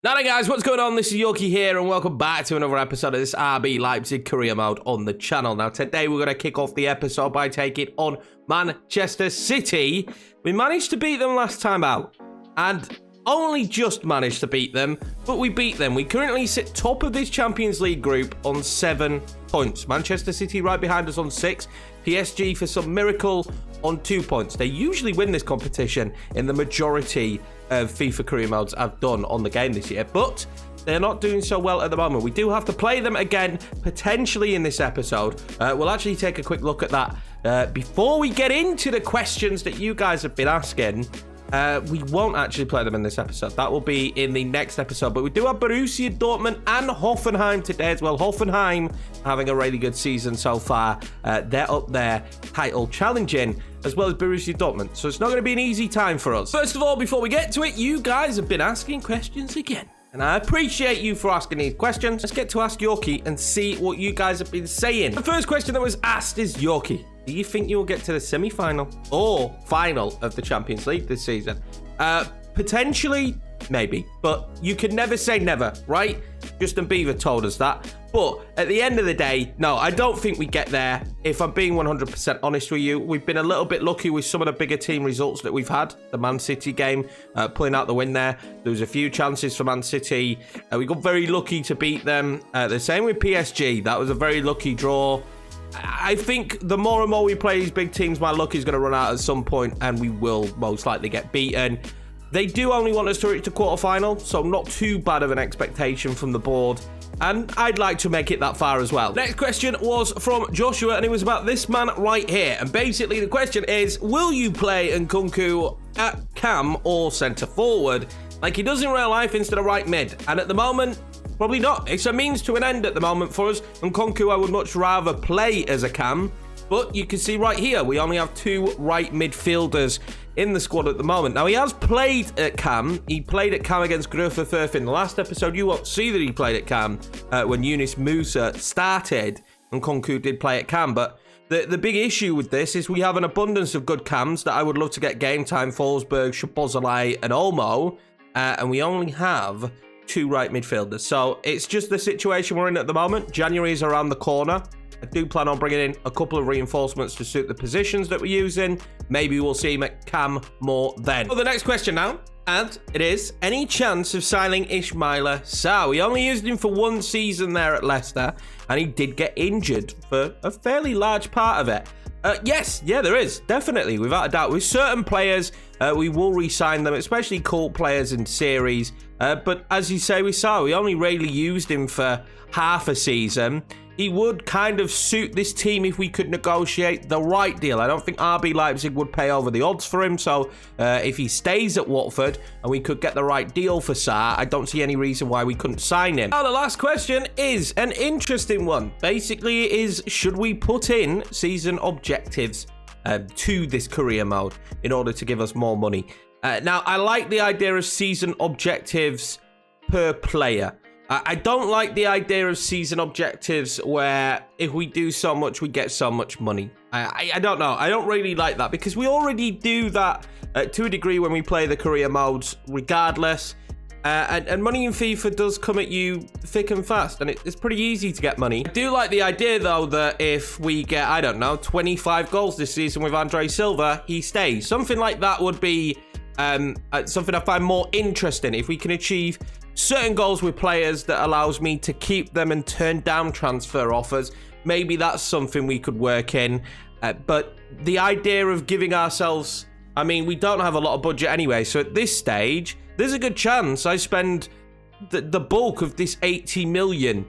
Now then guys, what's going on? This is Yorkie here and welcome back to another episode of this RB Leipzig career mode on the channel. Now today we're going to kick off the episode by taking on Manchester City. We managed to beat them last time out and only just managed to beat them, but we beat them. We currently sit top of this Champions League group on 7 points. Manchester City right behind us on 6. PSG for some miracle on 2 points. They usually win this competition in the majority of FIFA career modes I've done on the game this year, but they're not doing so well at the moment. We do have to play them again potentially in this episode. We'll actually take a quick look at that before we get into the questions that you guys have been asking. We won't actually play them in this episode. That will be in the next episode. But we do have Borussia, Dortmund and Hoffenheim today as well. Hoffenheim having a really good season so far. They're up there title challenging as well as Borussia Dortmund. So it's not going to be an easy time for us. First of all, before we get to it, you guys have been asking questions again. And I appreciate you for asking these questions. Let's get to Ask Yorkie and see what you guys have been saying. The first question that was asked is, Yorkie, do you think you will get to the semi-final or final of the Champions League this season? Potentially, maybe, but you can never say never, right? Justin Bieber told us that. But at the end of the day, no, I don't think we get there. If I'm being 100% honest with you, we've been a little bit lucky with some of the bigger team results that we've had. The Man City game, pulling out the win there. There was a few chances for Man City. We got very lucky to beat them. The same with PSG. That was a very lucky draw. I think the more and more we play these big teams, my luck is going to run out at some point and we will most likely get beaten. They do only want us to reach the quarterfinal, so not too bad of an expectation from the board. And I'd like to make it that far as well. Next question was from Joshua, and it was about this man right here. And basically the question is, will you play Nkunku at cam or centre forward like he does in real life instead of right mid? And at the moment, probably not. It's a means to an end at the moment for us. Nkunku I would much rather play as a cam. But you can see right here, we only have 2 right midfielders in the squad at the moment. Now, he has played at cam. He played at cam against Gruffer in the last episode. You won't see that he played at cam when Yunus Musa started. And Nkunku did play at cam. But the big issue with this is we have an abundance of good cams that I would love to get game time. Forsberg, Szoboszlai and Olmo. And we only have 2 right midfielders. So it's just the situation we're in at the moment. January is around the corner. I do plan on bringing in a couple of reinforcements to suit the positions that we're using. Maybe we'll see him at cam more then. So the next question now, and it is, any chance of signing Ismaila Sarr? We only used him for 1 season there at Leicester, and he did get injured for a fairly large part of it. Yes, yeah, there is, definitely, without a doubt. With certain players, we will re-sign them, especially cult players in series. But as you say with Sarr, we only really used him for half a season. He would kind of suit this team if we could negotiate the right deal. I don't think RB Leipzig would pay over the odds for him. So if he stays at Watford and we could get the right deal for Sarr, I don't see any reason why we couldn't sign him. Now, the last question is an interesting one. Basically, it is, should we put in season objectives to this career mode in order to give us more money? Now, I like the idea of season objectives per player. I don't like the idea of season objectives where if we do so much, we get so much money. I don't know. I don't really like that because we already do that to a degree when we play the career modes regardless. And money in FIFA does come at you thick and fast, and it's pretty easy to get money. I do like the idea, though, that if we get, I don't know, 25 goals this season with Andre Silva, he stays. Something like that would be something I find more interesting. If we can achieve certain goals with players that allows me to keep them and turn down transfer offers, maybe that's something we could work in. But the idea of giving ourselves, I mean, we don't have a lot of budget anyway, so at this stage, there's a good chance I spend the bulk of this 80 million.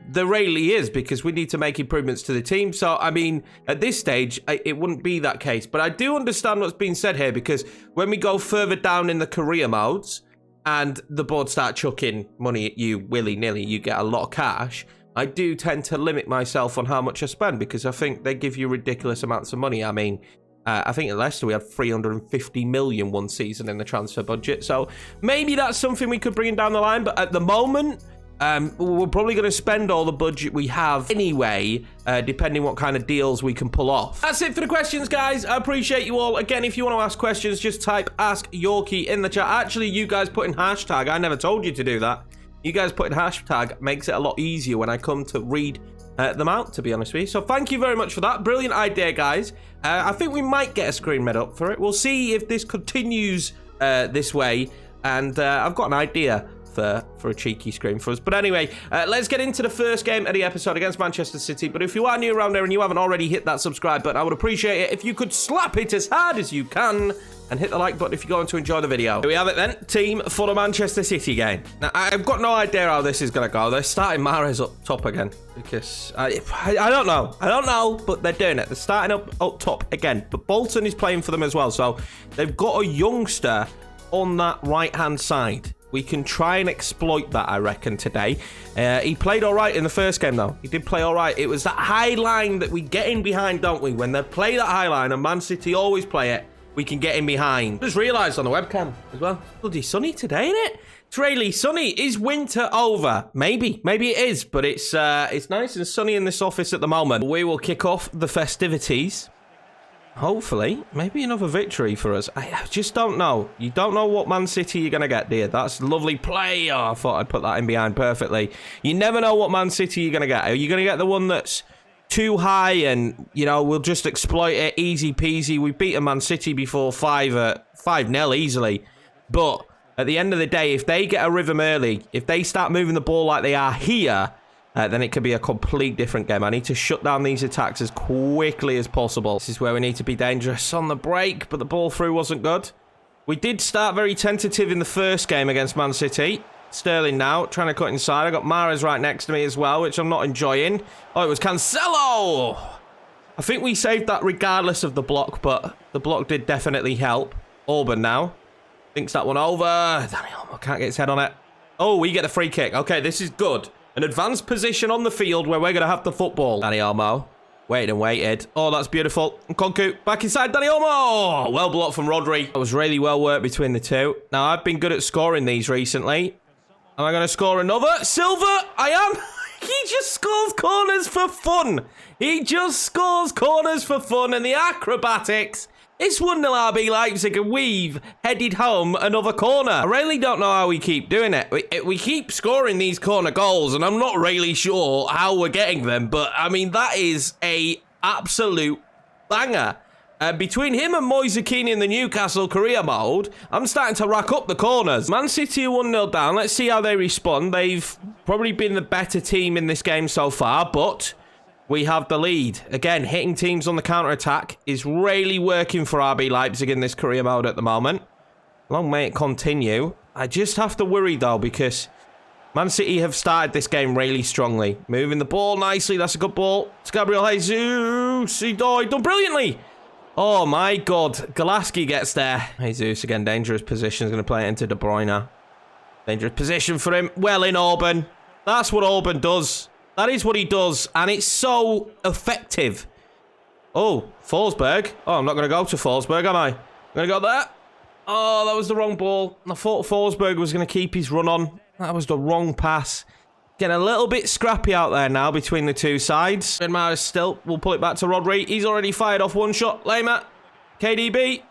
There really is, because we need to make improvements to the team. So, I mean, at this stage, it wouldn't be that case. But I do understand what's being said here, because when we go further down in the career modes, and the board start chucking money at you willy-nilly, you get a lot of cash, I do tend to limit myself on how much I spend because I think they give you ridiculous amounts of money. I mean, I think at Leicester we had 350 million one season in the transfer budget, so maybe that's something we could bring down the line, but at the moment, We're probably going to spend all the budget we have anyway, depending what kind of deals we can pull off. That's it for the questions, guys. I appreciate you all. Again, if you want to ask questions, just type Ask Yorkie in the chat. Actually, you guys put in hashtag. I never told you to do that. You guys put in hashtag makes it a lot easier when I come to read them out, to be honest with you. So thank you very much for that. Brilliant idea, guys. I think we might get a screen made up for it. We'll see if this continues this way. And I've got an idea for a cheeky screen for us. But anyway, let's get into the first game of the episode against Manchester City. But if you are new around there and you haven't already hit that subscribe button, I would appreciate it if you could slap it as hard as you can and hit the like button if you're going to enjoy the video. Here we have it then. Team for the Manchester City game. Now, I've got no idea how this is going to go. They're starting Mahrez up top again because I don't know. I don't know, but they're doing it. They're starting up top again. But Bolton is playing for them as well. So they've got a youngster on that right-hand side. We can try and exploit that, I reckon, today. He played all right in the first game, though. He did play all right. It was that high line that we get in behind, don't we? When they play that high line, and Man City always play it, we can get in behind. Just realised on the webcam as well. Bloody sunny today, isn't it? It's really sunny. Is winter over? Maybe. Maybe it is, but it's nice and sunny in this office at the moment. We will kick off the festivities. Hopefully, maybe another victory for us. I just don't know. You don't know what Man City you're going to get, dear. That's lovely play. Oh, I thought I'd put that in behind perfectly. You never know what Man City you're going to get. Are you going to get the one that's too high and, you know, we'll just exploit it, easy peasy? We've beaten Man City before 5-0 easily. But at the end of the day, if they get a rhythm early, if they start moving the ball like they are here, then it could be a complete different game. I need to shut down these attacks as quickly as possible. This is where we need to be dangerous on the break, but the ball through wasn't good. We did start very tentative in the first game against Man City. Sterling now, trying to cut inside. I got Mahrez right next to me as well, which I'm not enjoying. Oh, it was Cancelo! I think we saved that regardless of the block, but the block did definitely help. Orban now. Thinks that one over. Dani Olmo can't get his head on it. Oh, we get the free kick. Okay, this is good. An advanced position on the field where we're going to have the football. Dani Olmo. Waited and waited. Oh, that's beautiful. And Konku back inside Dani Olmo. Well blocked from Rodri. That was really well worked between the two. Now, I've been good at scoring these recently. Am I going to score another? Silva, I am. He just scores corners for fun. He just scores corners for fun. And the acrobatics. It's 1-0 RB Leipzig and we've headed home another corner. I really don't know how we keep doing it. We keep scoring these corner goals and I'm not really sure how we're getting them. But, I mean, that is a absolute banger. Between him and Moise Kean in the Newcastle career mode, I'm starting to rack up the corners. Man City are 1-0 down. Let's see how they respond. They've probably been the better team in this game so far, but we have the lead. Again, hitting teams on the counter-attack is really working for RB Leipzig in this career mode at the moment. Long may it continue. I just have to worry, though, because Man City have started this game really strongly. Moving the ball nicely. That's a good ball. It's Gabriel Jesus. He done brilliantly. Oh, my God. Golaski gets there. Jesus, again, dangerous position. He's going to play it into De Bruyne. Dangerous position for him. Well in, Orban. That's what Orban does. That is what he does, and it's so effective. Oh, Forsberg. Oh, I'm not going to go to Forsberg, am I? I'm going to go there. Oh, that was the wrong ball. I thought Forsberg was going to keep his run on. That was the wrong pass. Getting a little bit scrappy out there now between the two sides. And Mahrez still. We'll pull it back to Rodri. He's already fired off one shot. Lema. KDB.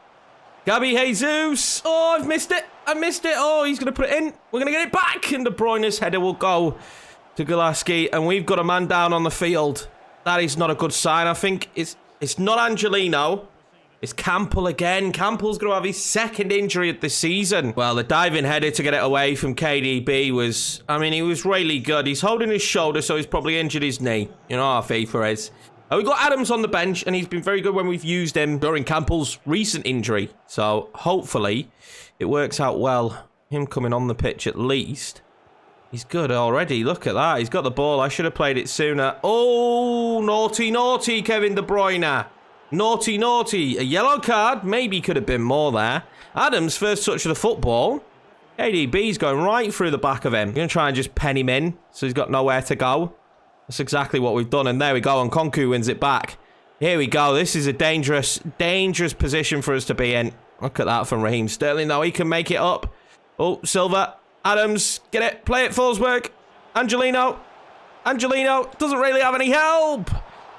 Gabi Jesus. Oh, I've missed it. I missed it. Oh, he's going to put it in. We're going to get it back. And De Bruyne's header will go to Golaski, and we've got a man down on the field. That is not a good sign. I think it's not Angelino. It's Campbell again. Campbell's going to have his second injury of the season. Well, the diving header to get it away from KDB was, I mean, he was really good. He's holding his shoulder, so he's probably injured his knee. You know how FIFA is. We've got Adams on the bench, and he's been very good when we've used him during Campbell's recent injury. So, hopefully, it works out well. Him coming on the pitch at least. He's good already. Look at that. He's got the ball. I should have played it sooner. Oh, naughty, naughty, Kevin De Bruyne. Naughty, naughty. A yellow card. Maybe could have been more there. Adams, first touch of the football. KDB's going right through the back of him. Going to try and just pen him in so he's got nowhere to go. That's exactly what we've done. And there we go. And Konku wins it back. Here we go. This is a dangerous, dangerous position for us to be in. Look at that from Raheem Sterling, though. He can make it up. Oh, Silva. Adams, get it, play it, Forsberg. Angelino doesn't really have any help.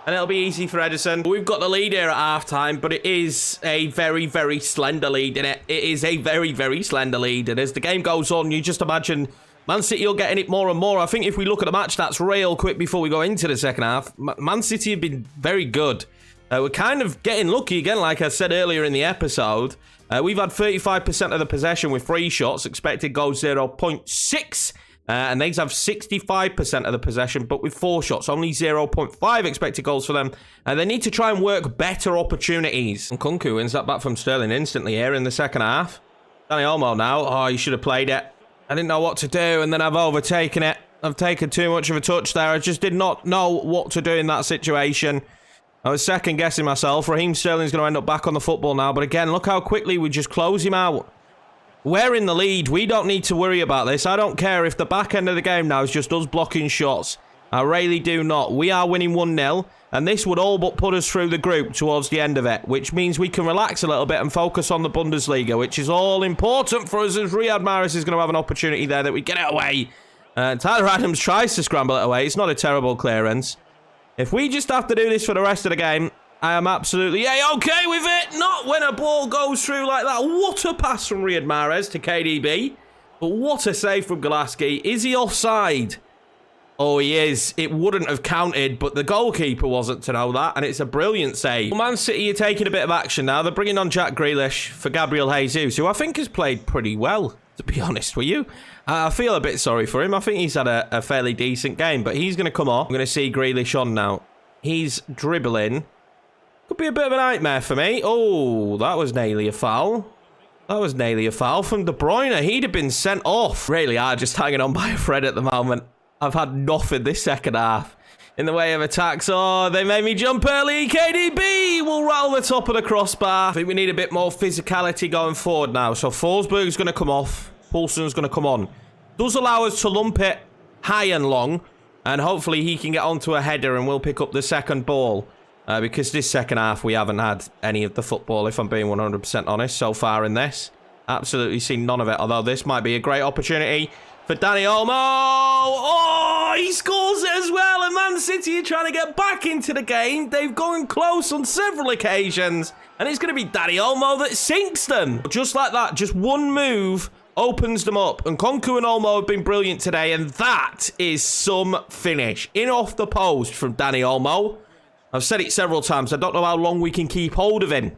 And it'll be easy for Edison. We've got the lead here at halftime, but it is a very, very slender lead in it. It is a very, very slender lead. And as the game goes on, you just imagine Man City are getting it more and more. I think if we look at the match stats real quick before we go into the second half, Man City have been very good. We're kind of getting lucky again, like I said earlier in the episode. We've had 35% of the possession with 3 shots, expected goals 0.6. And they have 65% of the possession, but with 4 shots, only 0.5 expected goals for them. And they need to try and work better opportunities. And Kunku wins that back from Sterling instantly here in the second half. Dani Olmo now. Oh, you should have played it. I didn't know what to do, and then I've overtaken it. I've taken too much of a touch there. I just did not know what to do in that situation. I was second guessing myself. Raheem Sterling's going to end up back on the football now. But again, look how quickly we just close him out. We're in the lead. We don't need to worry about this. I don't care if the back end of the game now is just us blocking shots. I really do not. We are winning 1-0, and this would all but put us through the group towards the end of it, which means we can relax a little bit and focus on the Bundesliga, which is all important for us, as Riyad Mahrez is going to have an opportunity there that we get it away. Tyler Adams tries to scramble it away. It's not a terrible clearance. If we just have to do this for the rest of the game, I am absolutely okay with it. Not when a ball goes through like that. What a pass from Riyad Mahrez to KDB. But what a save from Golaski. Is he offside? Oh, he is. It wouldn't have counted, but the goalkeeper wasn't to know that, and it's a brilliant save. Man City are taking a bit of action now. They're bringing on Jack Grealish for Gabriel Jesus, who I think has played pretty well, to be honest with you. I feel a bit sorry for him. I think he's had a fairly decent game, but he's going to come off. I'm going to see Grealish on now. He's dribbling. Could be a bit of a nightmare for me. Oh, that was nearly a foul. That was nearly a foul from De Bruyne. He'd have been sent off. Really are just hanging on by a thread at the moment. I've had nothing this second half in the way of attacks. Oh, they made me jump early. KDB will rattle the top of the crossbar. I think we need a bit more physicality going forward now. So Forsberg's going to come off. Poulsen's going to come on. Does allow us to lump it high and long. And hopefully he can get onto a header and we'll pick up the second ball. Because this second half, we haven't had any of the football, if I'm being 100% honest, so far in this. Absolutely seen none of it, although this might be a great opportunity for Dani Olmo. Oh, he scores it as well, and Man City are trying to get back into the game. They've gone close on several occasions, and it's going to be Dani Olmo that sinks them. Just like that, just one move opens them up, and Kunku and Olmo have been brilliant today, and that is some finish. In off the post from Dani Olmo. I've said it several times. I don't know how long we can keep hold of him.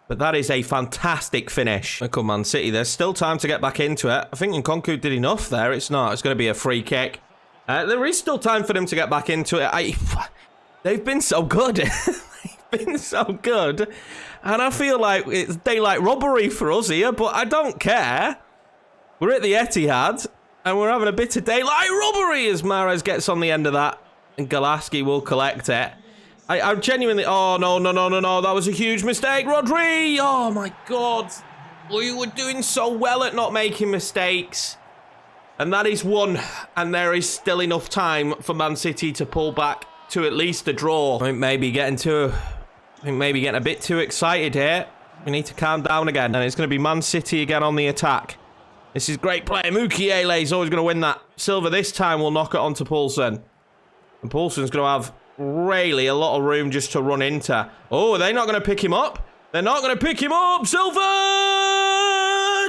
But that is a fantastic finish. Look at Man City. There's still time to get back into it. I think Nkunku did enough there. It's not. It's going to be a free kick. There is still time for them to get back into it. They've been so good. They've been so good. And I feel like it's daylight robbery for us here. But I don't care. We're at the Etihad. And we're having a bit of daylight robbery as Mahrez gets on the end of that. And Golaski will collect it. I'm genuinely... Oh, no. That was a huge mistake. Rodri! Oh, my God. We were doing so well at not making mistakes. And that is one. And there is still enough time for Man City to pull back to at least a draw. I think maybe getting a bit too excited here. We need to calm down again. And it's going to be Man City again on the attack. This is great play. Mukiele is always going to win that. Silva this time will knock it onto Poulsen. And Poulsen's going to have... really a lot of room just to run into. Oh, are they not going to pick him up? They're not going to pick him up. Silva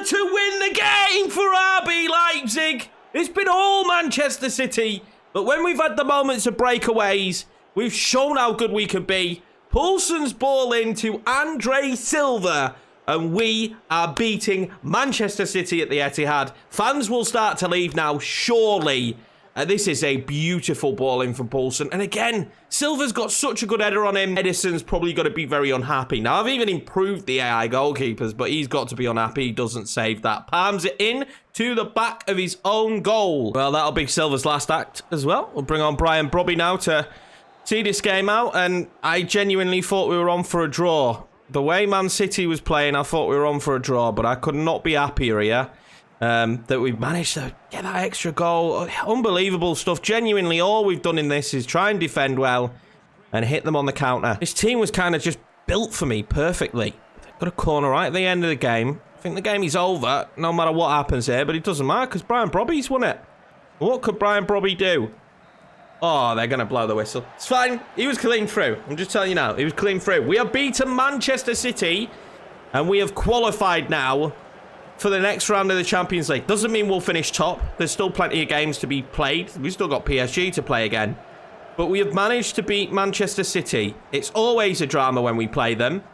to win the game for RB Leipzig. It's been all Manchester City. But when we've had the moments of breakaways, we've shown how good we can be. Poulsen's ball into Andre Silva. And we are beating Manchester City at the Etihad. Fans will start to leave now, surely. This is a beautiful ball in from Poulsen. And again, Silva's got such a good header on him. Edison's probably got to be very unhappy. Now, I've even improved the AI goalkeepers, but he's got to be unhappy. He doesn't save that. Palms it in to the back of his own goal. Well, that'll be Silva's last act as well. We'll bring on Brian Brobby now to see this game out. And I genuinely thought we were on for a draw. The way Man City was playing, I thought we were on for a draw, but I could not be happier here. That we've managed to get that extra goal. Unbelievable stuff. Genuinely, all we've done in this is try and defend well and hit them on the counter. This team was kind of just built for me perfectly. They've got a corner right at the end of the game. I think the game is over, no matter what happens here, but it doesn't matter because Brian Brobby's won it. What could Brian Brobby do? Oh, they're going to blow the whistle. It's fine. He was clean through. I'm just telling you now. He was clean through. We have beaten Manchester City, and we have qualified now for the next round of the Champions League. Doesn't mean we'll finish top. There's still plenty of games to be played. We've still got PSG to play again. But we have managed to beat Manchester City. It's always a drama when we play them.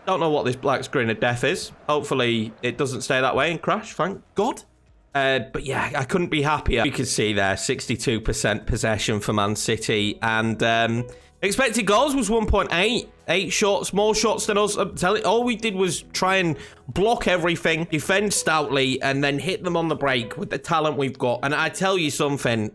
Don't know what this black screen of death is. Hopefully it doesn't stay that way and crash, thank God. But yeah, I couldn't be happier. You can see there, 62% possession for Man City. And expected goals was 1.8. 8 shots, more shots than us. I'm telling you, all we did was try and block everything, defend stoutly, and then hit them on the break with the talent we've got. And I tell you something,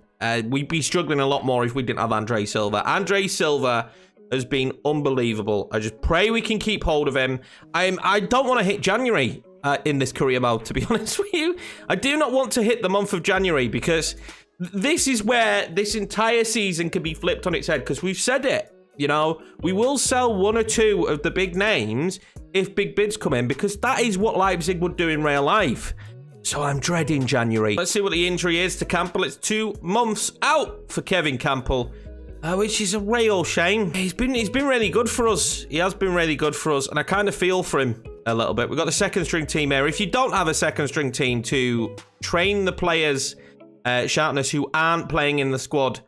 we'd be struggling a lot more if we didn't have Andre Silva. Andre Silva has been unbelievable. I just pray we can keep hold of him. I don't want to hit January in this career mode, to be honest with you. I do not want to hit the month of January because this is where this entire season can be flipped on its head, because we've said it. You know, we will sell 1 or 2 of the big names if big bids come in, because that is what Leipzig would do in real life. So I'm dreading January. Let's see what the injury is to Campbell. It's 2 months out for Kevin Campbell, which is a real shame. He's been really good for us. He has been really good for us, and I kind of feel for him a little bit. We've got the second string team here. If you don't have a second string team to train the players, sharpness, who aren't playing in the squad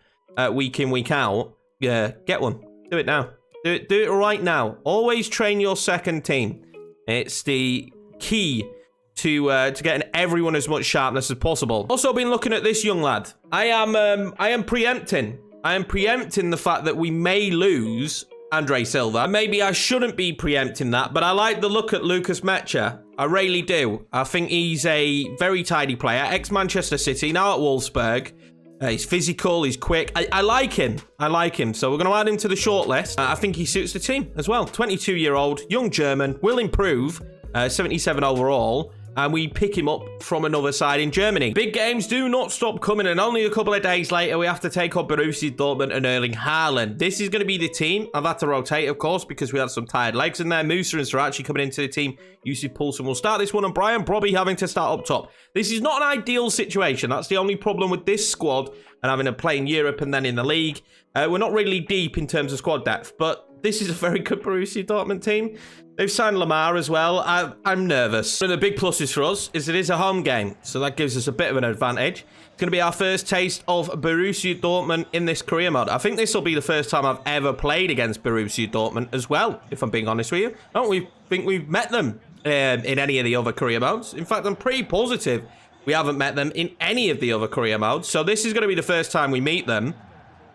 week in, week out, yeah, get one. Do it now. Do it right now. Always train your second team. It's the key to getting everyone as much sharpness as possible. Also been looking at this young lad. I am preempting the fact that we may lose Andre Silva. Maybe I shouldn't be preempting that, but I like the look at Lucas Mecha. I really do. I think he's a very tidy player. Ex-Manchester City, now at Wolfsburg. He's physical, he's quick. I like him. I like him. So we're going to add him to the shortlist. I think he suits the team as well. 22-year-old, young German, will improve. 77 overall. And we pick him up from another side in Germany. Big games do not stop coming, and only a couple of days later, we have to take on Borussia Dortmund and Erling Haaland. This is going to be the team. I've had to rotate, of course, because we had some tired legs in there. Musa and Sarachi coming into the team. Yusuf Poulsen will start this one, and Brian Brobby having to start up top. This is not an ideal situation. That's the only problem with this squad and having to play in Europe and then in the league. We're not really deep in terms of squad depth, but this is a very good Borussia Dortmund team. They've signed Lamar as well. I'm nervous. One of the big pluses for us is it is a home game, so that gives us a bit of an advantage. It's going to be our first taste of Borussia Dortmund in this career mode. I think this will be the first time I've ever played against Borussia Dortmund as well, if I'm being honest with you. I don't think we've met them in any of the other career modes. In fact, I'm pretty positive we haven't met them in any of the other career modes, so this is going to be the first time we meet them.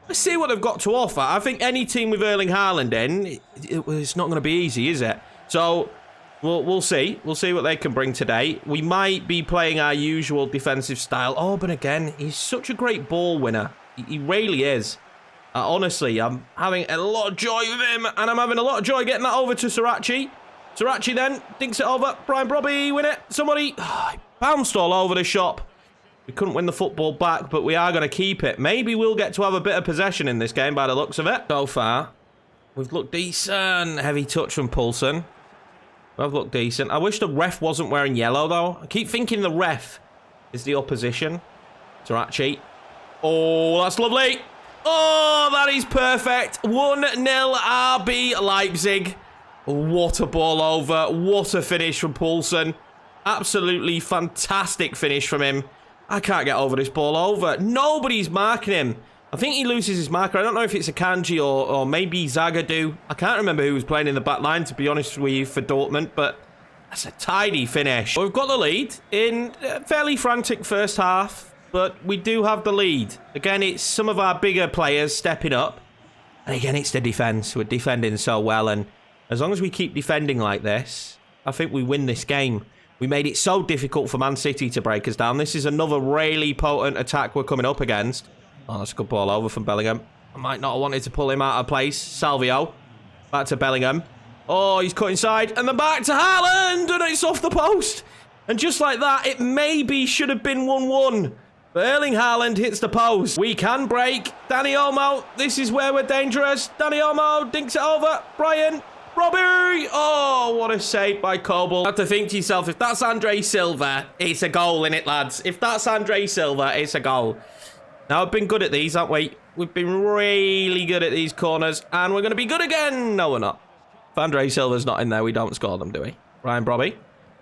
Let's see what they've got to offer. I think any team with Erling Haaland in, it's not going to be easy, is it? So we'll see. We'll see what they can bring today. We might be playing our usual defensive style. Oh, but again, he's such a great ball winner. He really is. Honestly, I'm having a lot of joy with him, and I'm having a lot of joy getting that over to Sarachi. Sarachi then dinks it over. Brian Brobby, win it. Somebody bounced all over the shop. We couldn't win the football back, but we are going to keep it. Maybe we'll get to have a bit of possession in this game by the looks of it. So far, we've looked decent. Heavy touch from Poulsen. We've looked decent. I wish the ref wasn't wearing yellow, though. I keep thinking the ref is the opposition. Sarachi. Oh, that's lovely. Oh, that is perfect. 1-0 RB Leipzig. What a ball over. What a finish from Poulsen. Absolutely fantastic finish from him. I can't get over this ball over. Nobody's marking him. I think he loses his marker. I don't know if it's a Kanji or maybe Zagadou. I can't remember who was playing in the back line, to be honest with you, for Dortmund, but that's a tidy finish. We've got the lead in a fairly frantic first half, but we do have the lead. Again, it's some of our bigger players stepping up. And again, it's the defense. We're defending so well, and as long as we keep defending like this, I think we win this game. We made it so difficult for Man City to break us down. This is another really potent attack we're coming up against. Oh, that's a good ball over from Bellingham. I might not have wanted to pull him out of place. Salvio. Back to Bellingham. Oh, he's cut inside. And then back to Haaland. And it's off the post. And just like that, it maybe should have been 1-1. But Erling Haaland hits the post. We can break. Danny Olmo. This is where we're dangerous. Danny Olmo dinks it over. Brian. Robbie! Oh, what a save by Coble. You have to think to yourself, if that's Andre Silva, it's a goal, innit, lads? If that's Andre Silva, it's a goal. Now, we've been good at these, haven't we? We've been really good at these corners, and we're going to be good again. No, we're not. If Andre Silva's not in there, we don't score them, do we? Ryan Brobby.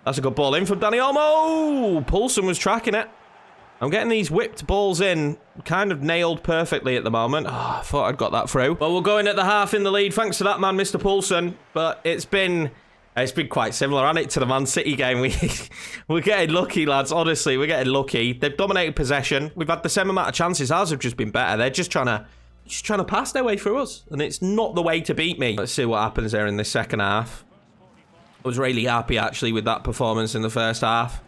That's a good ball in from Danny Olmo. Poulsen was tracking it. I'm getting these whipped balls in, kind of nailed perfectly at the moment. Oh, I thought I'd got that through. Well, we're going at the half in the lead. Thanks to that man, Mr. Poulsen. But it's been quite similar, hasn't it, to the Man City game? We're getting lucky, lads. Honestly, we're getting lucky. They've dominated possession. We've had the same amount of chances. Ours have just been better. They're just trying to pass their way through us, and it's not the way to beat me. Let's see what happens there in this second half. I was really happy, actually, with that performance in the first half,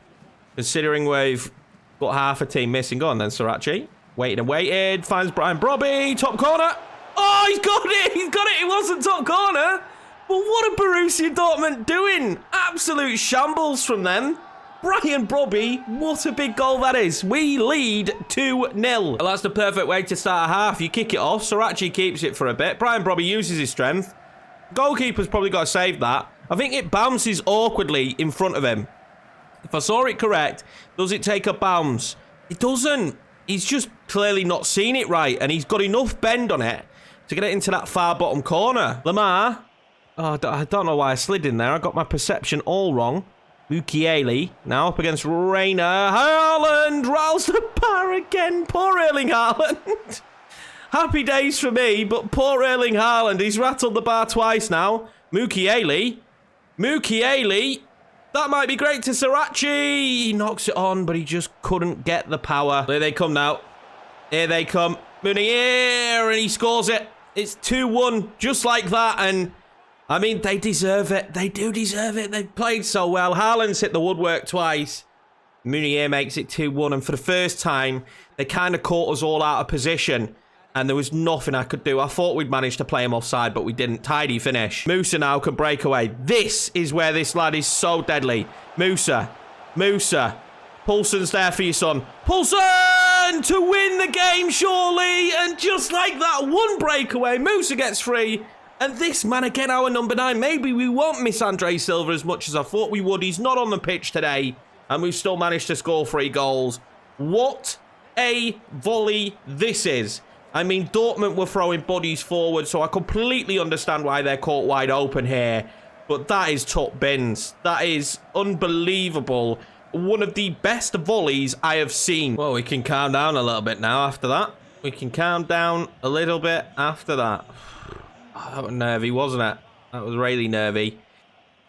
considering we've got half a team missing. Go on then, Srirachi. Waited and waited. Finds Brian Brobby. Top corner. Oh, he's got it. He's got it. It wasn't top corner. But what are Borussia Dortmund doing? Absolute shambles from them. Brian Brobby. What a big goal that is. We lead 2-0. Well, that's the perfect way to start a half. You kick it off. Srirachi keeps it for a bit. Brian Brobby uses his strength. Goalkeeper's probably got to save that. I think it bounces awkwardly in front of him. If I saw it correct, does it take a bounce? It doesn't. He's just clearly not seen it right, and he's got enough bend on it to get it into that far bottom corner. Lamar. Oh, I don't know why I slid in there. I got my perception all wrong. Mukiele now up against Reina. Haaland rattles the bar again. Poor Erling Haaland. Happy days for me, but poor Erling Haaland. He's rattled the bar twice now. Mukiele. That might be great to Srirachi. He knocks it on, but he just couldn't get the power. Here they come now. Here they come. Munier, and he scores it. It's 2-1, just like that. And, I mean, they deserve it. They do deserve it. They've played so well. Haaland's hit the woodwork twice. Munier makes it 2-1. And for the first time, they kind of caught us all out of position. And there was nothing I could do. I thought we'd managed to play him offside, but we didn't. Tidy finish. Musa now can break away. This is where this lad is so deadly. Musa. Poulsen's there for you, son. Poulsen to win the game, surely. And just like that, one breakaway. Musa gets free. And this man, again, our number 9. Maybe we won't miss Andre Silva as much as I thought we would. He's not on the pitch today. And we've still managed to score 3 goals. What a volley this is. I mean, Dortmund were throwing bodies forward, so I completely understand why they're caught wide open here. But that is top bins. That is unbelievable. One of the best volleys I have seen. Well, we can calm down a little bit now after that. We can calm down a little bit after that. Oh, that was nervy, wasn't it? That was really nervy.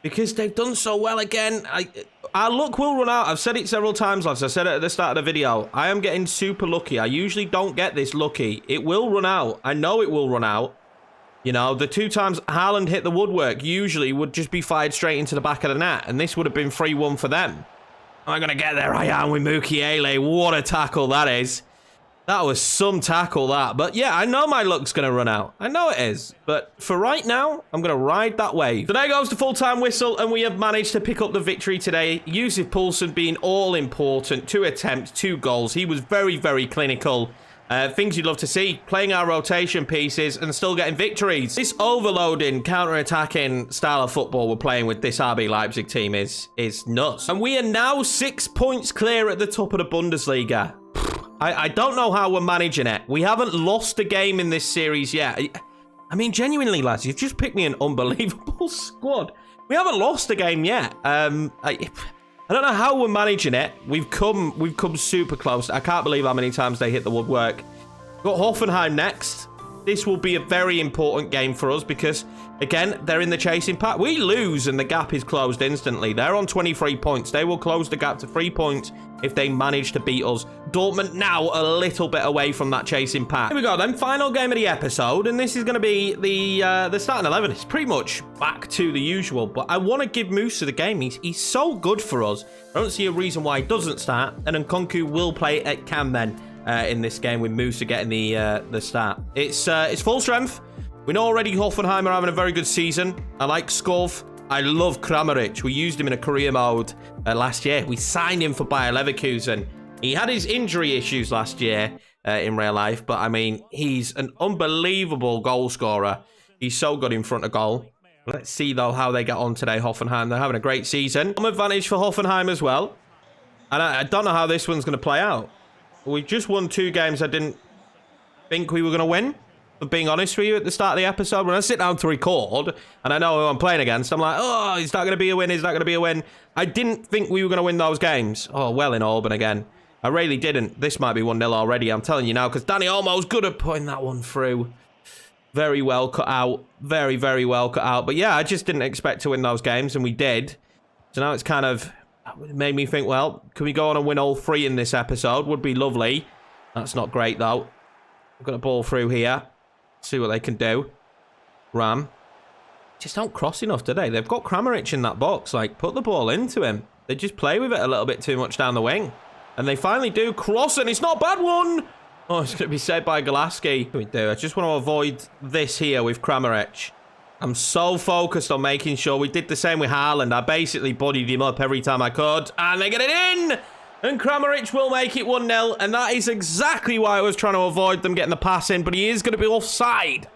Because they've done so well again. Our luck will run out. I've said it several times, lads. I said it at the start of the video. I am getting super lucky. I usually don't get this lucky. It will run out. I know it will run out. You know, the 2 times Haaland hit the woodwork usually would just be fired straight into the back of the net. And this would have been 3-1 for them. Am I going to get there? I am with Mukiele. What a tackle that is. That was some tackle, that. But yeah, I know my luck's going to run out. I know it is. But for right now, I'm going to ride that wave. So there goes the full-time whistle, and we have managed to pick up the victory today. Yusuf Poulsen being all-important. 2 attempts, 2 goals. He was very, very clinical. Things you'd love to see. Playing our rotation pieces and still getting victories. This overloading, counter-attacking style of football we're playing with this RB Leipzig team is nuts. And we are now 6 points clear at the top of the Bundesliga. I don't know how we're managing it. We haven't lost a game in this series yet. I mean, genuinely, lads, you've just picked me an unbelievable squad. We haven't lost a game yet. I don't know how we're managing it. We've come super close. I can't believe how many times they hit the woodwork. Got Hoffenheim next. This will be a very important game for us because, again, they're in the chasing pack. We lose and the gap is closed instantly. They're on 23 points. They will close the gap to 3 points if they manage to beat us. Dortmund now a little bit away from that chasing pack. Here we go then, final game of the episode, and this is going to be the starting 11. It's pretty much back to the usual, but I want to give Musa the game. He's so good for us. I don't see a reason why he doesn't start, and Nkunku will play at Cam then. In this game with Musa getting the start. It's full strength. We know already Hoffenheim are having a very good season. I like Skov. I love Kramaric. We used him in a career mode last year. We signed him for Bayer Leverkusen. He had his injury issues last year in real life, but I mean, he's an unbelievable goal scorer. He's so good in front of goal. Let's see, though, how they get on today, Hoffenheim. They're having a great season. Home advantage for Hoffenheim as well. And I don't know how this one's going to play out. We've just won 2 games I didn't think we were going to win. For being honest with you, at the start of the episode, when I sit down to record, and I know who I'm playing against, I'm like, oh, is that going to be a win? Is that going to be a win? I didn't think we were going to win those games. Oh, well in Auburn again. I really didn't. This might be 1-0 already, I'm telling you now, because Danny Olmo's good at putting that one through. Very well cut out. Very, very well cut out. But yeah, I just didn't expect to win those games, and we did. So now it's kind of made me think, well, can we go on and win all 3 in this episode? Would be lovely. That's not great, though. We've got a ball through here. See what they can do. Ram. Just don't cross enough today. They've got Kramaric in that box. Like, put the ball into him. They just play with it a little bit too much down the wing. And they finally do cross, and it's not a bad one. Oh, it's going to be saved by Golaski. What do we do? I just want to avoid this here with Kramaric. I'm so focused on making sure we did the same with Haaland. I basically bodied him up every time I could. And they get it in! And Kramaric will make it 1-0. And that is exactly why I was trying to avoid them getting the pass in. But he is going to be offside.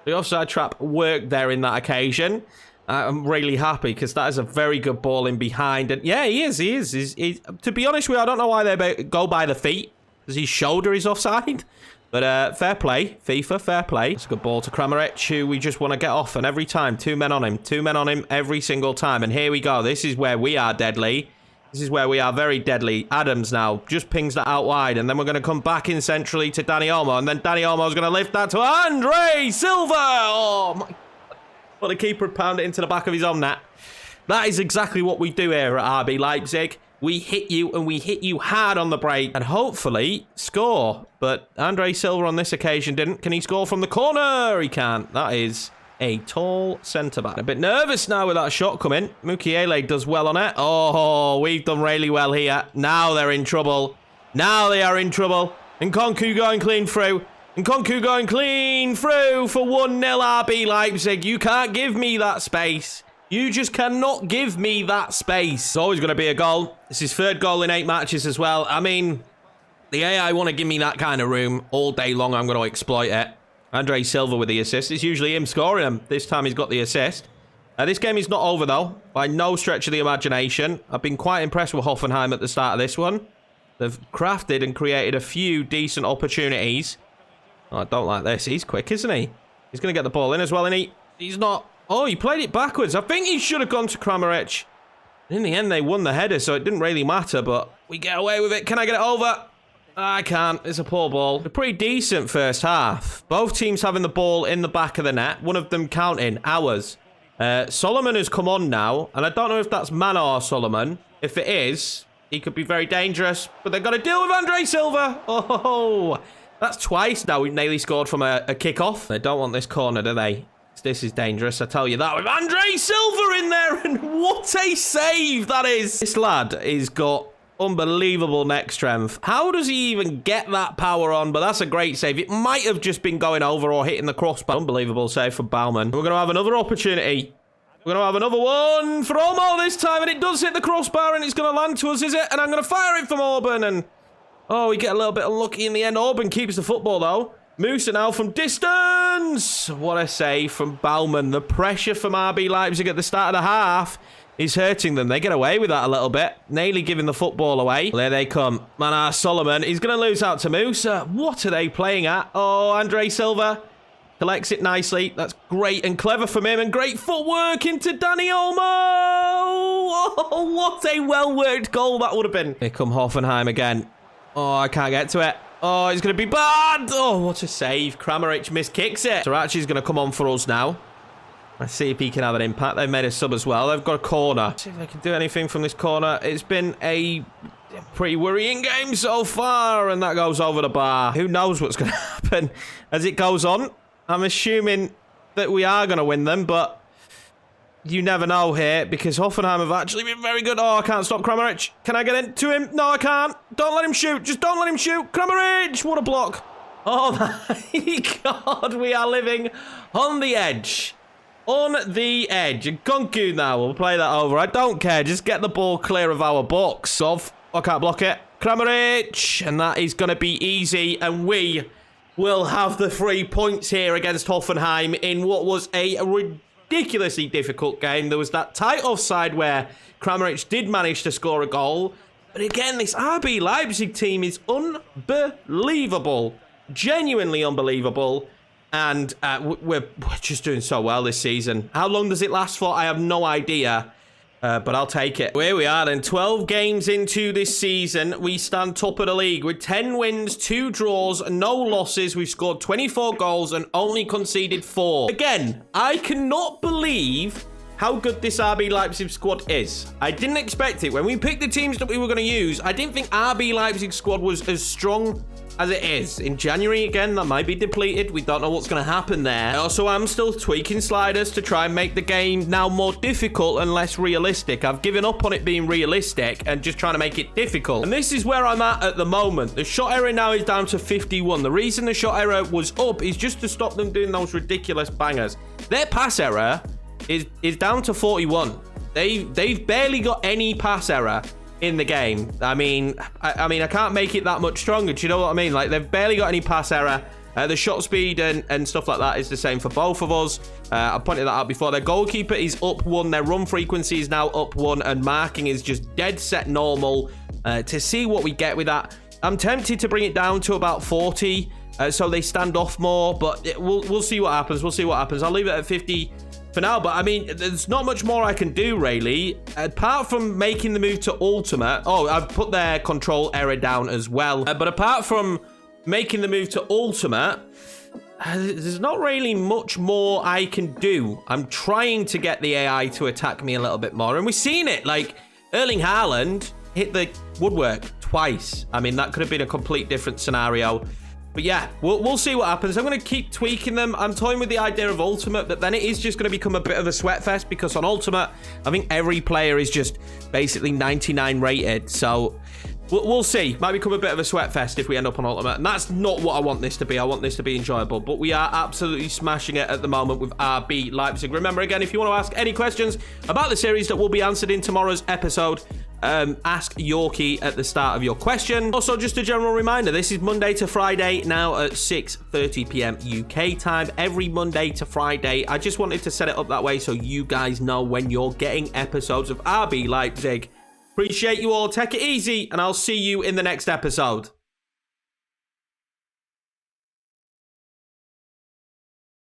The offside trap worked there in that occasion. I'm really happy because that is a very good ball in behind. And yeah, he is. He's, to be honest with you, I don't know why they go by the feet. Because his shoulder is offside. But fair play. FIFA, fair play. It's a good ball to Kramaric, who we just want to get off. And every time, 2 men on him. 2 men on him every single time. And here we go. This is where we are deadly. This is where we are very deadly. Adams now just pings that out wide. And then we're going to come back in centrally to Danny Olmo. And then Danny Olmo is going to lift that to Andre Silva. Oh, my God. Well, the keeper pounded it into the back of his own net. That is exactly what we do here at RB Leipzig. We hit you, and we hit you hard on the break. And hopefully score. But Andre Silva on this occasion didn't. Can he score from the corner? He can't. That is a tall centre-back. A bit nervous now with that shot coming. Mukiele does well on it. Oh, we've done really well here. Now they're in trouble. Now they are in trouble. And Nkunku going clean through. And Nkunku going clean through for 1-0 RB Leipzig. You can't give me that space. You just cannot give me that space. It's always going to be a goal. This is 3rd goal in 8 matches as well. I mean, the AI want to give me that kind of room all day long. I'm going to exploit it. Andre Silva with the assist. It's usually him scoring them. This time he's got the assist. This game is not over, though, by no stretch of the imagination. I've been quite impressed with Hoffenheim at the start of this one. They've crafted and created a few decent opportunities. Oh, I don't like this. He's quick, isn't he? He's going to get the ball in as well, and he's not. Oh, he played it backwards. I think he should have gone to Kramaric. In the end, they won the header, so it didn't really matter, but we get away with it. Can I get it over? I can't. It's a poor ball. A pretty decent first half. Both teams having the ball in the back of the net. One of them counting. Ours. Solomon has come on now, and I don't know if that's Mano or Solomon. If it is, he could be very dangerous, but they've got to deal with Andre Silva. Oh, that's twice now we've nearly scored from a kick-off. They don't want this corner, do they? This is dangerous, I tell you that. With Andre Silva in there, and what a save that is. This lad has got unbelievable neck strength. How does he even get that power on? But that's a great save. It might have just been going over or hitting the crossbar. Unbelievable save from Baumann. We're going to have another opportunity. We're going to have another one for Olmo this time, and it does hit the crossbar, and it's going to land to us, is it? And I'm going to fire it from Auburn, and oh, we get a little bit unlucky in the end. Auburn keeps the football, though. Musa now from distance. What a save from Baumann. The pressure from RB Leipzig at the start of the half is hurting them. They get away with that a little bit. Nearly giving the football away. There they come. Mana Solomon. He's going to lose out to Musa. What are they playing at? Oh, Andre Silva collects it nicely. That's great and clever from him. And great footwork into Danny Olmo. Oh, what a well-worked goal that would have been. Here come Hoffenheim again. Oh, I can't get to it. Oh, it's going to be bad. Oh, what a save. Kramaric miskicks it. Sarachi's going to come on for us now. Let's see if he can have an impact. They've made a sub as well. They've got a corner. Let's see if they can do anything from this corner. It's been a pretty worrying game so far, and that goes over the bar. Who knows what's going to happen as it goes on? I'm assuming that we are going to win them, but you never know here, because Hoffenheim have actually been very good. Oh, I can't stop Kramaric. Can I get into him? No, I can't. Don't let him shoot. Just don't let him shoot. Kramaric! What a block. Oh, my God. We are living on the edge. On the edge. And Nkunku now will play that over. I don't care. Just get the ball clear of our box. I can't block it. Kramaric. And that is going to be easy. And we will have the 3 points here against Hoffenheim in what was a ridiculously difficult game. There was that tight offside where Kramaric did manage to score a goal. But again, this RB Leipzig team is unbelievable. Genuinely unbelievable. And we're just doing so well this season. How long does it last for? I have no idea. But I'll take it. Here we are then. 12 games into this season. We stand top of the league with 10 wins, 2 draws, no losses. We've scored 24 goals and only conceded 4. Again, I cannot believe how good this RB Leipzig squad is. I didn't expect it. When we picked the teams that we were going to use, I didn't think RB Leipzig squad was as strong as it is. In January, again, that might be depleted. We don't know what's going to happen there. I also am still tweaking sliders to try and make the game now more difficult and less realistic. I've given up on it being realistic and just trying to make it difficult. And this is where I'm at the moment. The shot error now is down to 51. The reason the shot error was up is just to stop them doing those ridiculous bangers. Their pass error is down to 41. They've barely got any pass error in the game. I mean, I can't make it that much stronger. Do you know what I mean? Like, they've barely got any pass error. The shot speed and stuff like that is the same for both of us. I pointed that out before. Their goalkeeper is up 1. Their run frequency is now up 1. And marking is just dead set normal. To see what we get with that. I'm tempted to bring it down to about 40. So they stand off more. But we'll see what happens. We'll see what happens. I'll leave it at 50 for now, but I mean, there's not much more I can do, really, apart from making the move to Ultimate. Oh, I've put their control error down as well. But apart from making the move to Ultimate, there's not really much more I can do. I'm trying to get the AI to attack me a little bit more, and we've seen it. Like, Erling Haaland hit the woodwork twice. I mean, that could have been a complete different scenario. But yeah, we'll see what happens. I'm going to keep tweaking them. I'm toying with the idea of Ultimate, but then it is just going to become a bit of a sweat fest because on Ultimate, I think every player is just basically 99 rated. So we'll see. Might become a bit of a sweat fest if we end up on Ultimate. And that's not what I want this to be. I want this to be enjoyable. But we are absolutely smashing it at the moment with RB Leipzig. Remember, again, if you want to ask any questions about the series that will be answered in tomorrow's episode, ask Yorkie at the start of your question. Also, just a general reminder, this is Monday to Friday now at 6:30 p.m. UK time. Every Monday to Friday. I just wanted to set it up that way so you guys know when you're getting episodes of RB Leipzig. Appreciate you all. Take it easy, and I'll see you in the next episode.